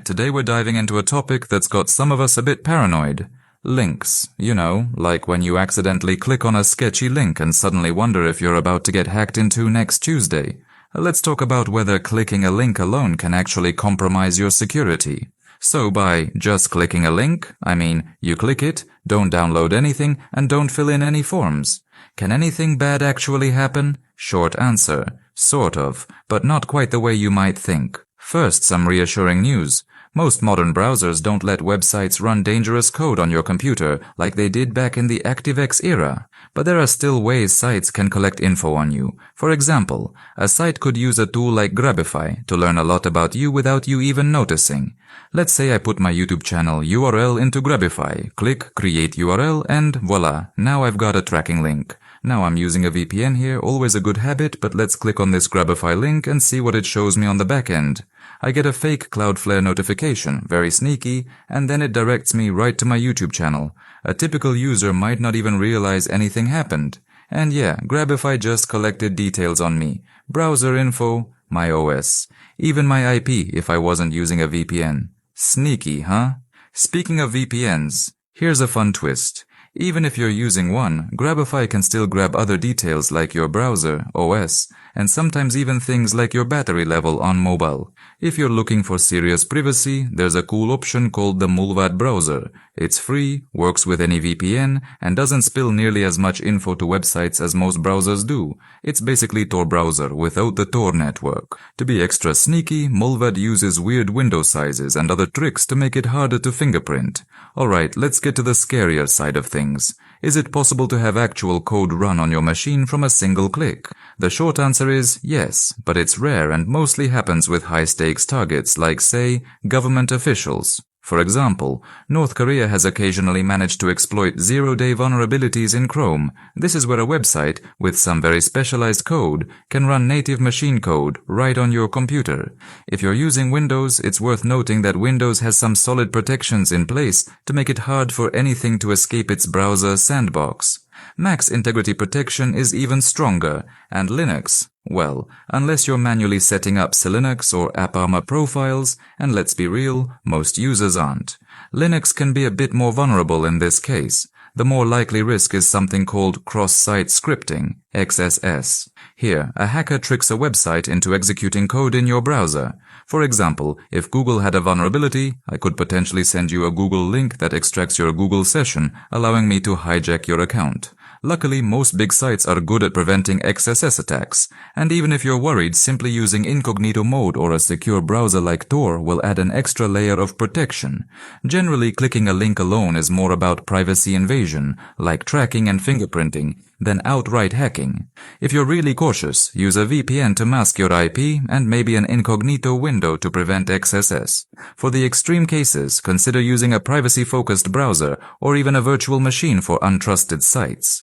today we're diving into a topic that's got some of us a bit paranoid. Links. You know, like when you accidentally click on a sketchy link and suddenly wonder if you're about to get hacked into next Tuesday. Let's talk about whether clicking a link alone can actually compromise your security. So by just clicking a link, I mean you click it, don't download anything, and don't fill in any forms. Can anything bad actually happen? Short answer. Sort of, but not quite the way you might think. First, some reassuring news. Most modern browsers don't let websites run dangerous code on your computer like they did back in the ActiveX era. But there are still ways sites can collect info on you. For example, a site could use a tool like Grabify to learn a lot about you without you even noticing. Let's say I put my YouTube channel URL into Grabify, click Create URL, and voila, now I've got a tracking link. Now I'm using a VPN here, always a good habit, but let's click on this Grabify link and see what it shows me on the back end. I get a fake Cloudflare notification, very sneaky, and then it directs me right to my YouTube channel. A typical user might not even realize anything happened. And yeah, Grabify just collected details on me. Browser info, my OS. Even my IP if I wasn't using a VPN. Sneaky, huh? Speaking of VPNs, here's a fun twist. Even if you're using one, Grabify can still grab other details like your browser, OS, and sometimes even things like your battery level on mobile. If you're looking for serious privacy, there's a cool option called the Malware browser. It's free, works with any VPN, and doesn't spill nearly as much info to websites as most browsers do. It's basically Tor browser without the Tor network. To be extra sneaky, Malware uses weird window sizes and other tricks to make it harder to fingerprint. Alright, let's get to the scarier side of things. Is it possible to have actual code run on your machine from a single click? The short answer is yes, but it's rare and mostly happens with high-stakes targets like, say, government officials. For example, North Korea has occasionally managed to exploit zero-day vulnerabilities in Chrome. This is where a website, with some very specialized code, can run native machine code right on your computer. If you're using Windows, it's worth noting that Windows has some solid protections in place to make it hard for anything to escape its browser sandbox. Mac's integrity protection is even stronger, and Linux, well, unless you're manually setting up Linux or AppArmor profiles, and let's be real, most users aren't. Linux can be a bit more vulnerable in this case. The more likely risk is something called cross-site scripting, XSS. Here, a hacker tricks a website into executing code in your browser. For example, if Google had a vulnerability, I could potentially send you a Google link that extracts your Google session, allowing me to hijack your account. Luckily, most big sites are good at preventing XSS attacks, and even if you're worried, simply using incognito mode or a secure browser like Tor will add an extra layer of protection. Generally, clicking a link alone is more about privacy invasion, like tracking and fingerprinting, than outright hacking. If you're really cautious, use a VPN to mask your IP and maybe an incognito window to prevent XSS. For the extreme cases, consider using a privacy-focused browser or even a virtual machine for untrusted sites.